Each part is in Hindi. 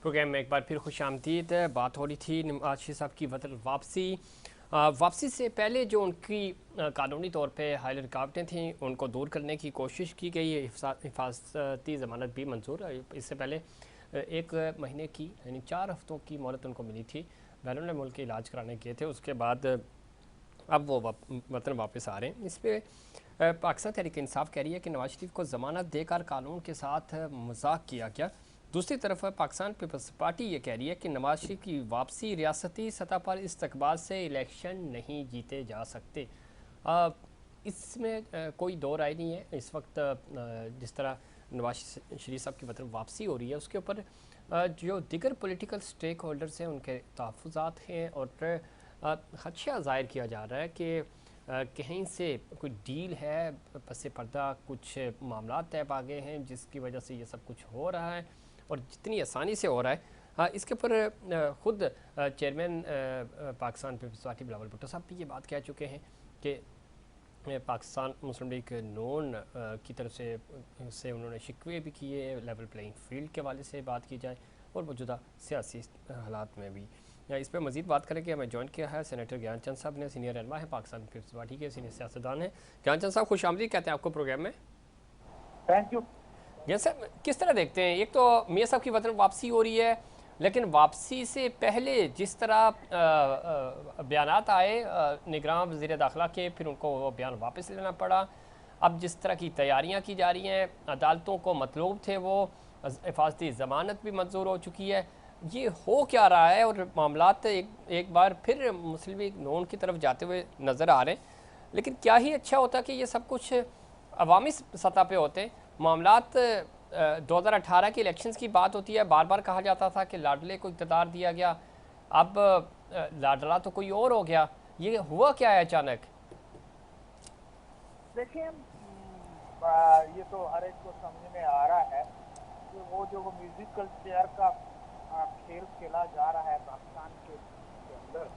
प्रोग्राम में एक बार फिर खुशामदीद। बात हो रही थी नवाज शरीफ साहब की वतन वापसी। वापसी से पहले जो उनकी कानूनी तौर पे हाल रुकावटें थीं उनको दूर करने की कोशिश की गई है। हिफाजती ज़मानत भी मंजूर है। इससे पहले एक महीने की यानी 4 हफ्तों की मोहलत उनको मिली थी। बैरून मुल्क के इलाज कराने गए थे, उसके बाद अब वो वतन वापस आ रहे हैं। इस पर पाकिस्तान तहरीक इंसाफ कह रही है कि नवाज शरीफ को ज़मानत देकर कानून के साथ मजाक किया गया। दूसरी तरफ पाकिस्तान पीपल्स पार्टी ये कह रही है कि नवाज शरीफ की वापसी रियासती सतह पर इस्तकबाल से इलेक्शन नहीं जीते जा सकते। इसमें कोई दो राय नहीं है। इस वक्त जिस तरह नवाज शरीफ साहब की वतन वापसी हो रही है उसके ऊपर जो दिगर पॉलिटिकल स्टेक होल्डर्स हैं उनके तहफ़्फ़ुज़ात हैं और खदशा ज़ाहिर किया जा रहा है कि कहीं से कोई डील है, पस पर्दा कुछ मामला तय पा गए हैं जिसकी वजह से ये सब कुछ हो रहा है और जितनी आसानी से हो रहा है। इसके ऊपर ख़ुद चेयरमैन पाकिस्तान पीपल्स पार्टी बिलावल भुट्टो साहब भी ये बात कह चुके हैं कि पाकिस्तान मुस्लिम लीग नून की तरफ से उन्होंने शिकवे भी किए, लेवल प्लेइंग फील्ड के वाले से बात की जाए और मौजूदा सियासी हालात में भी। इस पर मजीद बात करेंगे। हमें ज्वाइन किया है सेनेटर ज्ञानचंद साहब ने, सीनियर रहनुमा है पाकिस्तान पीपल्स पार्टी के, सीनियर सियासतदान हैं। ज्ञानचंद साहब खुशामदीद कहते हैं आपको प्रोग्राम में। Thank you. ज्ञान साहब किस तरह देखते हैं, एक तो मियाँ साहब की वतन वापसी हो रही है लेकिन वापसी से पहले जिस तरह बयानात आए निगरान वज़ीर दाखिला के, फिर उनको वो बयान वापस लेना पड़ा। अब जिस तरह की तैयारियां की जा रही हैं, अदालतों को मतलूब थे वो हिफाजती ज़मानत भी मंजूर हो चुकी है, ये हो क्या रहा है और मामलात एक बार फिर मुस्लिम लीग नून की तरफ जाते हुए नज़र आ रहे हैं। लेकिन क्या ही अच्छा होता कि ये सब कुछ अवामी सतह पे होते। मामलात 2018 के इलेक्शंस की बात होती है, बार बार कहा जाता था कि लाडले को इक़्तिदार दिया गया, अब लाडला तो कोई और हो गया। ये हुआ क्या है अचानक? देखिए, ये तो हर एक को समझ में आ रहा है कि वो जो म्यूजिकल चेयर का खेल खेला जा रहा है पाकिस्तान के अंदर,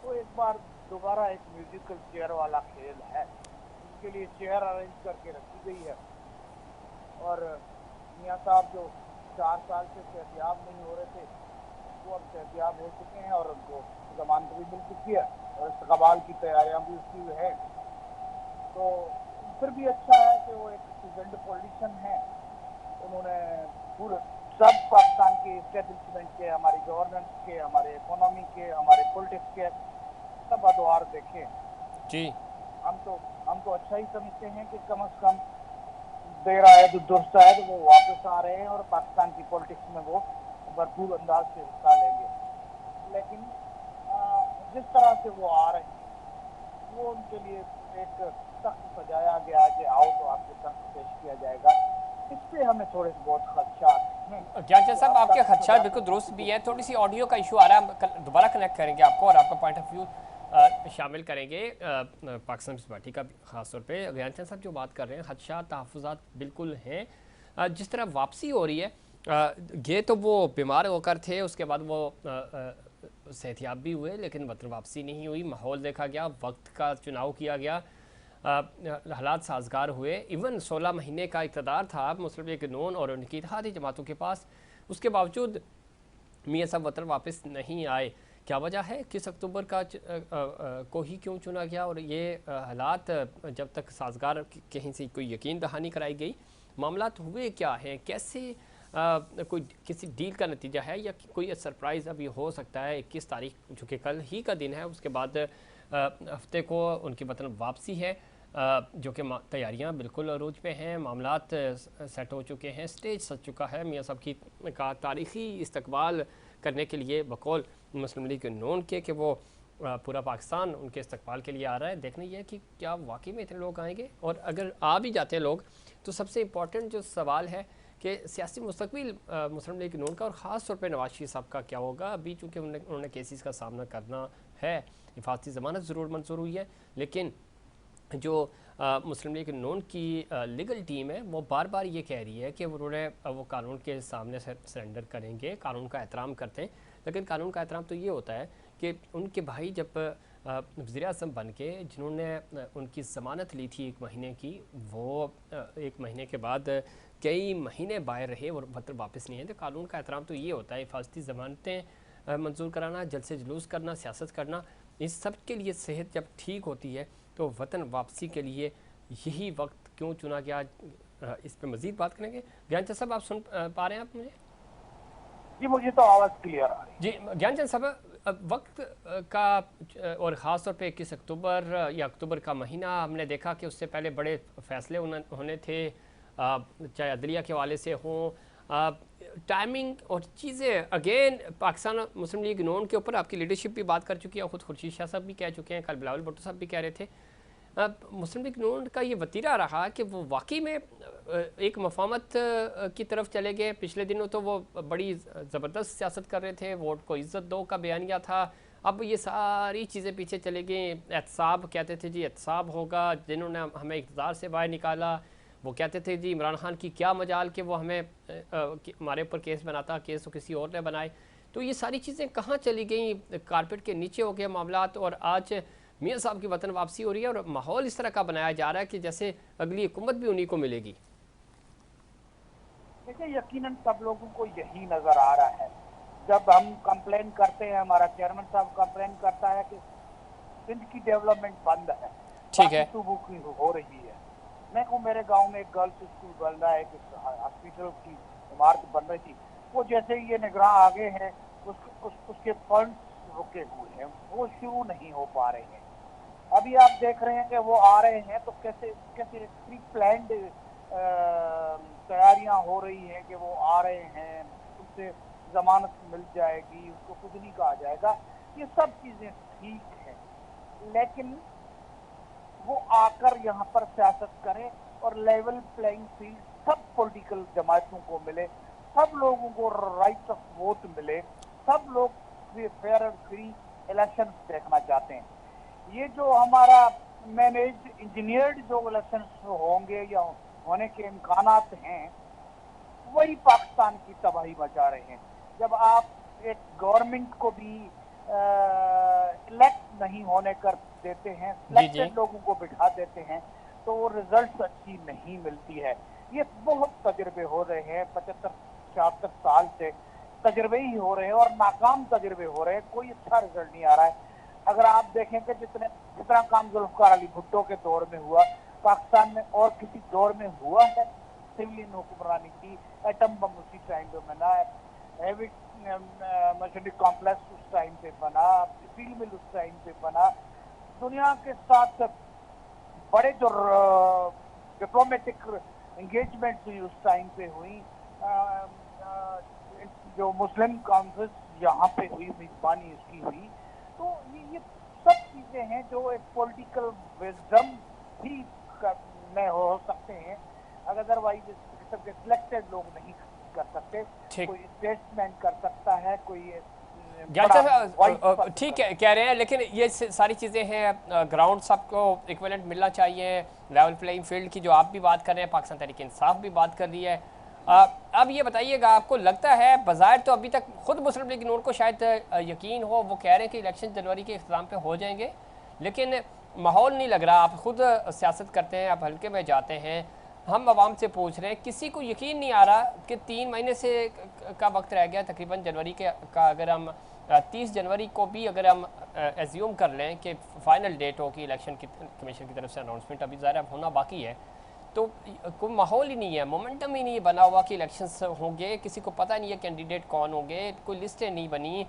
वो एक बार दोबारा एक म्यूजिकल चेयर वाला खेल है। इसके लिए चेयर अरेंज करके रखी गई है और मियाँ साहब जो 4 साल से सेहतियाब नहीं हो रहे थे वो अब सेहतियाब हो चुके हैं और उनको जमानत भी मिल चुकी है और इस्तकबाल की तैयारियां भी उसकी है। तो फिर भी अच्छा है कि वो एक सीजन्ड पॉलिटिशियन है। उन्होंने पूरे सब पाकिस्तान के एस्टेब्लिशमेंट के, हमारी गवर्नेंस के, हमारे इकोनॉमी के, हमारे पॉलिटिक्स के सब अदवार देखे जी। हम तो अच्छा ही समझते हैं कि कम से कम देर आए तो दुरुस्त आए, तो वो वापस आ रहे हैं और पाकिस्तान की पॉलिटिक्स में वो भरपूर अंदाज से हिस्सा लेंगे। लेकिन जिस तरह से वो आ रहे हैं वो उनके लिए एक सख्त सजाया गया कि आओ तो आपके साथ पेश किया जाएगा, इससे हमें थोड़े बहुत खदशात हैं। ज्ञानचंद साहब आपके खदशात बिल्कुल दुरुस्त भी है, थोड़ी सी ऑडियो का इशू आ रहा है, हम दोबारा कनेक्ट करेंगे आपको और आपका पॉइंट ऑफ व्यू शामिल करेंगे पाकिस्तान पीपल्स पार्टी का खास तौर पे। ज्ञानचंद साहब जो बात कर रहे हैं, खदशात तहफ़्फ़ुज़ात बिल्कुल हैं। जिस तरह वापसी हो रही है, ये तो वो बीमार होकर थे, उसके बाद वो सेहतियाब भी हुए लेकिन वतन वापसी नहीं हुई। माहौल देखा गया, वक्त का चुनाव किया गया, हालात साजगार हुए। इवन 16 महीने का इक़्तिदार था मुस्लिम लीग नून और उनकी इत्तेहादी जमातों के पास, उसके बावजूद मियाँ साहब वतन वापस नहीं आए। क्या वजह है? किस अक्टूबर का को ही क्यों चुना गया? और ये हालात जब तक साजगार कहीं से कोई यकीन दहानी कराई गई, मामलात हुए क्या हैं, कैसे कोई किसी डील का नतीजा है या कोई सरप्राइज़ अभी हो सकता है? 21 तारीख जो कि कल ही का दिन है, उसके बाद हफ्ते को उनकी वतन वापसी है, जो कि तैयारियां बिल्कुल अरूज पे हैं, मामलात सेट हो चुके हैं, स्टेज सज चुका है मियाँ साहब की का तारीख़ी इस्तकबाल करने के लिए बकौल मुस्लिम लीग नून के कि वो पूरा पाकिस्तान उनके इस्तकबाल के लिए आ रहा है। देखना ये है कि क्या वाकई में इतने लोग आएंगे, और अगर आ भी जाते हैं लोग तो सबसे इम्पोर्टेंट जो सवाल है कि सियासी मुस्तकबिल मुस्लिम लीग नून का और ख़ास तौर पर नवाज शरीफ साहब का क्या होगा। अभी चूँकि उन्होंने केसेस का सामना करना है, हिफाजती ज़मानत ज़रूर मंजूर हुई है, लेकिन जो मुस्लिम लीग नून की लीगल टीम है वो बार बार ये कह रही है कि उन्होंने वो कानून के सामने सरेंडर करेंगे, कानून का एहतराम करते हैं। लेकिन कानून का एहतराम तो ये होता है कि उनके भाई जब वज़ीर आज़म बन के जिन्होंने उनकी ज़मानत ली थी 1 महीने की, वो 1 महीने के बाद कई महीने बाहर रहे और वतन वापस नहीं है। तो कानून का एहतराम तो ये होता है, हिफाजती ज़मानतें मंजूर कराना, जलसे जुलूस करना, सियासत करना, इस सब के लिए सेहत जब ठीक होती है तो वतन वापसी के लिए यही वक्त क्यों चुना गया? इस पर मज़ीद बात करेंगे। ज्ञानचंद साहब, आप सुन पा रहे हैं आप मुझे? जी, मुझे तो आवाज़ क्लियर आ रही जी ज्ञानचंद साहब, वक्त का और ख़ास तौर पे 21 अक्टूबर या अक्टूबर का महीना, हमने देखा कि उससे पहले बड़े फैसले होने थे, चाहे अदलिया के हवाले से हों, टाइमिंग और चीज़ें। अगेन पाकिस्तान मुस्लिम लीग नून के ऊपर आपकी लीडरशिप भी बात कर चुकी है, खुद खुर्शीद शाह साहब भी कह चुके हैं, कल बिलावल भुट्टो साहब भी कह रहे थे। मुस्लिम लीग नून का ये वतीरा रहा कि वो वाकई में एक मफामत की तरफ चले गए। पिछले दिनों तो वो बड़ी ज़बरदस्त सियासत कर रहे थे, वोट को इज़्ज़त दो का बयानिया था। अब ये सारी चीज़ें पीछे चले गई। एहतसाब कहते थे जी एहतसाब होगा, जिन्होंने हमें इक़्तिदार से बाहर निकाला वो कहते थे जी इमरान खान की क्या मजाल कि वो हमें हमारे ऊपर केस बनाता, केस तो किसी और ने बनाए। तो ये सारी चीज़ें कहाँ चली गई? कारपेट के नीचे हो गए मामला। और आज मियाँ साहब की वतन वापसी हो रही है और माहौल इस तरह का बनाया जा रहा है कि जैसे अगली हुकूमत भी उन्हीं को मिलेगी। देखिए, यकीनन सब लोगों को यही नजर आ रहा है। जब हम कंप्लेन करते हैं, हमारा चेयरमैन साहब कंप्लेन करता है कि सिंध की डेवलपमेंट बंद है, ठीक बाकी है। सूबों की हो रही है। मैं को मेरे गांव में एक गर्ल्स स्कूल बन रहा है, एक हॉस्पिटल की इमारत बन रही थी, वो जैसे ही ये निगरान आगे हैं उसके फंड्स रुके हुए हैं, वो शुरू नहीं हो पा रहे हैं। अभी आप देख रहे हैं कि वो आ रहे हैं तो कैसे कैसे प्री प्लान्ड तैयारियां हो रही हैं कि वो आ रहे हैं, उससे जमानत मिल जाएगी, उसको कुछ नहीं कहा जाएगा। ये सब चीजें ठीक है, लेकिन वो आकर यहाँ पर सियासत करें और लेवल प्लेइंग फील्ड सब पॉलिटिकल जमातों को मिले, सब लोगों को राइट ऑफ वोट मिले, सब लोग फेयर और फ्री इलेक्शन देखना चाहते हैं। ये जो हमारा मैनेज इंजीनियर्ड जो इलेक्शन होंगे या होने के इम्कानात हैं, वही पाकिस्तान की तबाही मचा रहे हैं। जब आप एक गवर्नमेंट को भी इलेक्ट नहीं होने कर देते हैं, सिलेक्टेड लोगों को बिठा देते हैं, तो वो रिजल्ट अच्छी नहीं मिलती है। ये बहुत तजर्बे हो रहे हैं, 75-76 साल से तजर्बे ही हो रहे हैं और नाकाम तजर्बे हो रहे हैं, कोई अच्छा रिजल्ट नहीं आ रहा है। अगर आप देखें कि जितना काम जुल्फकार अली भुट्टो के दौर में हुआ, पाकिस्तान में और किसी दौर में हुआ है? सिविलियन हुक्मरानी की, एटम बम उसी टाइम पे बना, हैवी मशीनरी कॉम्प्लेक्स उस टाइम पे बना, स्टील मिल उस टाइम पे बना। दुनिया के साथ बड़े जो डिप्लोमेटिक एंगेजमेंट हुई उस टाइम पे हुई, जो मुस्लिम कॉन्फ्रेंस यहाँ पे हुई, मेजबानी इसकी हुई। तो ये सब चीजें हैं जो एक पॉलिटिकल विजडम भी में हो सकते हैं, अदरवाइज सबके सिलेक्टेड लोग नहीं कर सकते। कोई स्टेटमेंट कर सकता है, कोई ठीक है कह रहे हैं, लेकिन ये सारी चीज़ें हैं, ग्राउंड सबको इक्विवेलेंट मिलना चाहिए, लेवल प्लेइंग फील्ड की जो आप भी बात कर रहे हैं, पाकिस्तान तहरीक इंसाफ भी बात कर रही है। अब ये बताइएगा, आपको लगता है बज़ाहिर तो अभी तक खुद मुस्लिम लीग नून को शायद यकीन हो, वो कह रहे हैं कि इलेक्शन जनवरी के इख्तिताम पे हो जाएंगे, लेकिन माहौल नहीं लग रहा। आप खुद सियासत करते हैं, आप हल्के में जाते हैं, हम आवाम से पूछ रहे हैं, किसी को यकीन नहीं आ रहा कि 3 महीने से का वक्त रह गया तकरीबन जनवरी के का। अगर हम 30 जनवरी को भी अगर हम एज्यूम कर लें कि फ़ाइनल डेट हो कि इलेक्शन की कमीशन की तरफ से अनाउंसमेंट अभी ज़ाहिर होना बाकी है, तो कोई माहौल ही नहीं है, मोमेंटम ही नहीं बना हुआ कि इलेक्शंस होंगे, किसी को पता नहीं है कैंडिडेट कौन होंगे, कोई लिस्टें नहीं बनी।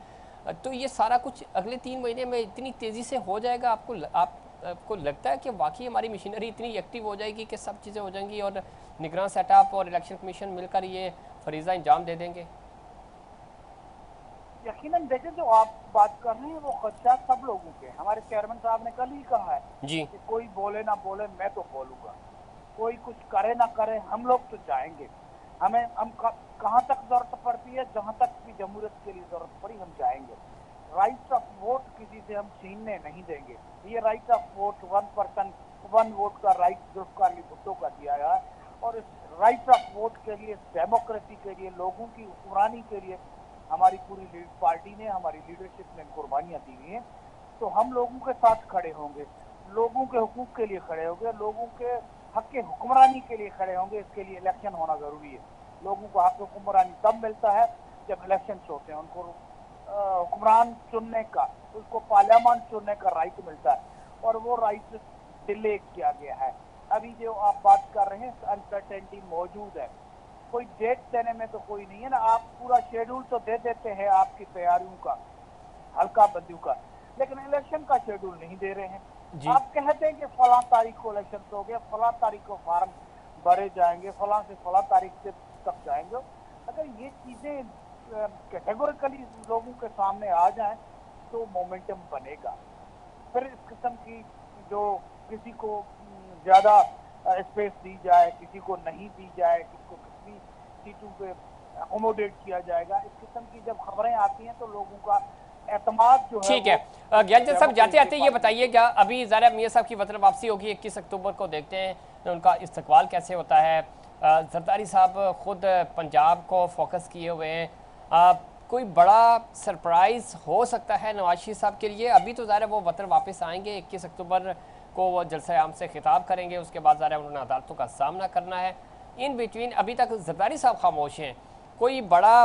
तो ये सारा कुछ अगले 3 महीने में इतनी तेज़ी से हो जाएगा? आपको लगता है कि वाकई हमारी मशीनरी इतनी एक्टिव हो जाएगी कि सब चीज़ें हो जाएंगी और निगरान सेटअप और इलेक्शन कमीशन मिलकर ये फरीज़ा इंजाम दे देंगे? यकीनन देखिए, जो आप बात कर रहे हैं वो खदशा सब लोगों के। हमारे चेयरमैन साहब ने कल ही कहा है जी कि कोई बोले ना बोले, मैं तो बोलूंगा, कोई कुछ करे ना करे, हम लोग तो जाएंगे। हम कहाँ तक जरूरत पड़ती है, जहां तक भी जमहूरियत के लिए जरूरत पड़ी हम जाएंगे। राइट ऑफ वोट किसी से हम छीनने नहीं देंगे। ये right of vote 1 person 1 vote का राइट जुल्फकार अली भुट्टो का दिया है, और इस राइट ऑफ वोट के लिए, डेमोक्रेसी के लिए, लोगों की हुक्मरानी के लिए हमारी पूरी पार्टी ने, हमारी लीडरशिप ने कुर्बानियां दी हुई हैं। तो हम लोगों के साथ खड़े होंगे, लोगों के हुकूक के लिए खड़े होंगे, लोगों के हक के हुक्मरानी के लिए खड़े होंगे। इसके लिए इलेक्शन होना जरूरी है। लोगों को हक हुक्मरानी तब मिलता है जब इलेक्शन होते हैं, उनको हुक्मरान चुनने का, उसको पार्लियामेंट चुनने का राइट मिलता है, और वो राइट डिले किया गया है। अभी जो आप बात कर रहे हैं, अनसर्टेनिटी मौजूद है, कोई डेट देने में तो कोई नहीं है ना। आप पूरा शेड्यूल तो दे देते हैं आपकी तैयारियों का, हल्का बंदियों का, लेकिन इलेक्शन का शेड्यूल नहीं दे रहे हैं। जी आप कहते हैं कि फला तारीख को इलेक्शन हो गया, फला तारीख को फार्म भरे जाएंगे, फला से फला तारीख से तक जाएंगे। अगर ये चीजें कैटेगोरिकली लोगों के सामने आ जाएं तो मोमेंटम बनेगा। फिर इस किस्म की जो किसी को ज्यादा स्पेस दी जाए, किसी को नहीं दी जाए, किसी को कितनी सीटों पे अकोमोडेट किया जाएगा, इस किस्म की जब खबरें आती हैं तो लोगों का एतमाद जो है ठीक है। ज्ञानचंद साहब जाते आते ये बताइए, क्या अभी ज़ाहिर मियां साहब की वतन वापसी होगी 21 अक्टूबर को, देखते हैं उनका इस्तकबाल कैसे होता है। जरदारी साहब खुद पंजाब को फोकस किए हुए हैं, कोई बड़ा सरप्राइज हो सकता है नवाज शरीफ साहब के लिए? अभी तो ज़ाहिर वो वतन वापस आएंगे, 21 अक्टूबर को वो जलसा आम से खिताब करेंगे, उसके बाद ज़ाहिर उन्होंने अदालतों का सामना करना है। इन बिटवीन अभी तक जरदारी साहब खामोश हैं, कोई बड़ा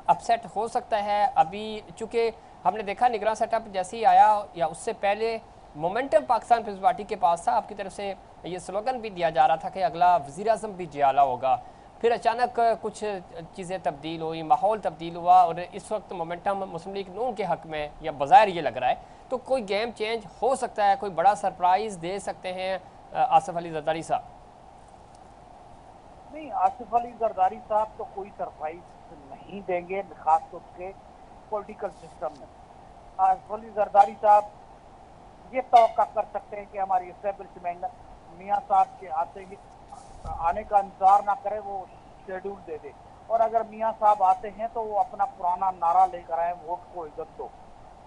अपसेट हो सकता है अभी? चूँकि हमने देखा निगरान सेटअप जैसे ही आया या उससे पहले मोमेंटम पाकिस्तान पीपल्स पार्टी के पास था, आपकी तरफ से ये स्लोगन भी दिया जा रहा था कि अगला वज़ीर आज़म भी जियाला होगा। फिर अचानक कुछ चीज़ें तब्दील हुई, माहौल तब्दील हुआ, और इस वक्त मोमेंटम मुस्लिम लीग नून के हक़ में या बज़ाहिर ये लग रहा है। तो कोई गेम चेंज हो सकता है, कोई बड़ा सरप्राइज़ दे सकते हैं आसिफ अली जरदारी साहब? नहीं, आसिफ अली जरदारी साहब तो कोई सरप्राइज नहीं देंगे, खासतौर के पॉलिटिकल सिस्टम में। आसिफ अली जरदारी साहब ये तवक्का कर सकते हैं कि हमारी एस्टेब्लिशमेंट मियाँ साहब के आने का इंतजार ना करे, वो शेड्यूल दे दे, और अगर मियाँ साहब आते हैं तो वो अपना पुराना नारा लेकर आए, वोट को इज्जत दो।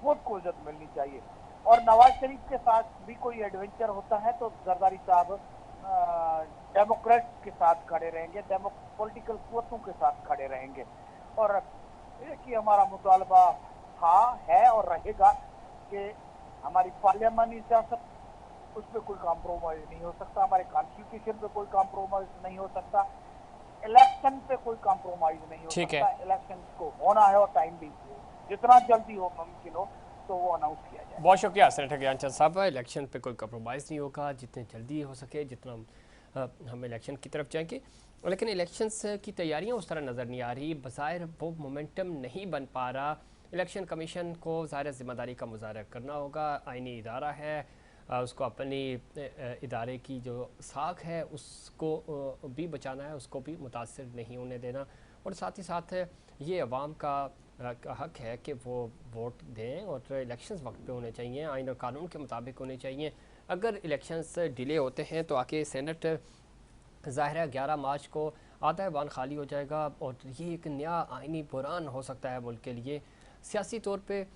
वोट को इज्जत मिलनी चाहिए। और नवाज शरीफ के साथ भी कोई एडवेंचर होता है तो जरदारी साहब डेमोक्रेट्स के साथ खड़े रहेंगे, पॉलिटिकल कुव्वतों के साथ खड़े रहेंगे। और एक ही हमारा मुतालबा था, है और रहेगा कि हमारी पार्लियामानी सियासत, उस पर कोई कॉम्प्रोमाइज नहीं हो सकता, हमारे कॉन्स्टिट्यूशन पे कोई कॉम्प्रोमाइज नहीं हो सकता, इलेक्शन पे कोई कॉम्प्रोमाइज नहीं हो सकता। इलेक्शन को होना है और टाइम भी जितना जल्दी हो मुमकिन हो तो वो अनाउंस किया जाए। बहुत शुक्रिया सेनेटर ज्ञानचंद साहब। इलेक्शन पे कोई कॉम्प्रोमाइज़ नहीं होगा, जितने जल्दी हो सके, जितना हम इलेक्शन की तरफ जाएंगे। लेकिन इलेक्शंस की तैयारियां उस तरह नज़र नहीं आ रही, बज़ाहिर वो मोमेंटम नहीं बन पा रहा। इलेक्शन कमीशन को ज़ाहिर ज़िम्मेदारी का मुजाहरा करना होगा, आइनी इदारा है, उसको अपनी इदारे की जो साख है उसको भी बचाना है, उसको भी मुतासर नहीं होने देना, और साथ ही साथ ये अवाम का हक है कि वो वोट दें, और इलेक्शंस वक्त पे होने चाहिए, आइन और कानून के मुताबिक होने चाहिए। अगर इलेक्शंस डिले होते हैं तो आके सेनेट ज़ाहिर है 11 मार्च को आधा ऐवान खाली हो जाएगा, और ये एक नया आइनी बुरान हो सकता है मुल्क के लिए। सियासी तौर पे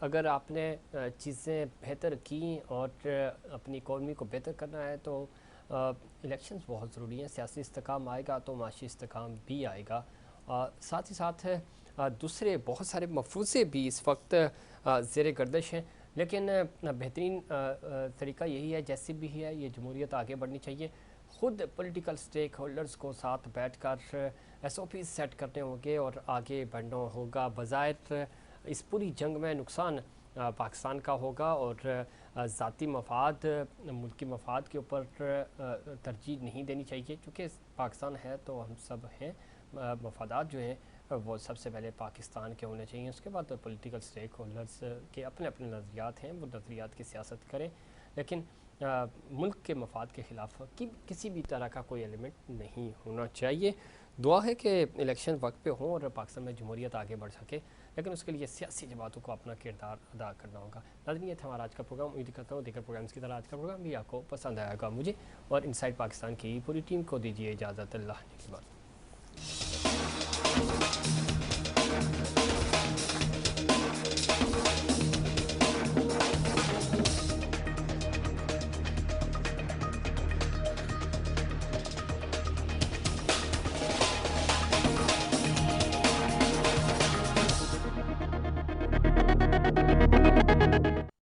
अगर आपने चीज़ें बेहतर की और अपनी इकॉनमी को बेहतर करना है तो इलेक्शंस बहुत ज़रूरी हैं। सियासी इस्तेकाम आएगा तो माशी इस्तेकाम भी आएगा। साथ ही साथ दूसरे बहुत सारे मफरूज़े भी इस वक्त ज़ेर गर्दिश हैं, लेकिन बेहतरीन तरीका यही है, जैसे भी है ये जमहूरियत आगे बढ़नी चाहिए। ख़ुद पॉलिटिकल स्टेक होल्डर्स को साथ बैठकर SOP सेट करने होंगे और आगे बढ़ना होगा। बज़ाहिर इस पूरी जंग में नुकसान पाकिस्तान का होगा, और ज़ाती मफाद, मुल्की मफाद के ऊपर तरजीह नहीं देनी चाहिए, क्योंकि पाकिस्तान है तो हम सब हैं। मफादात जो हैं वो सबसे पहले पाकिस्तान के होने चाहिए, उसके बाद तो पॉलिटिकल स्टेक होल्डर्स के अपने अपने नज़रियात हैं, वो नज़रियात की सियासत करें, लेकिन मुल्क के मफाद के ख़िलाफ़ किसी भी तरह का कोई एलिमेंट नहीं होना चाहिए। दुआ है कि इलेक्शन वक्त पे हों और पाकिस्तान में जमहूरियत आगे बढ़ सके, लेकिन उसके लिए सियासी जमातों को अपना किरदार अदा करना होगा। नाज़रीन, ये था हमारा आज का प्रोग्राम। उम्मीद करता हूँ दीगर प्रोग्राम्स की तरह आज का प्रोग्राम भी आपको पसंद आएगा। मुझे और इनसाइड पाकिस्तान की पूरी टीम को दीजिए इजाज़त। अल्लाह के बाद।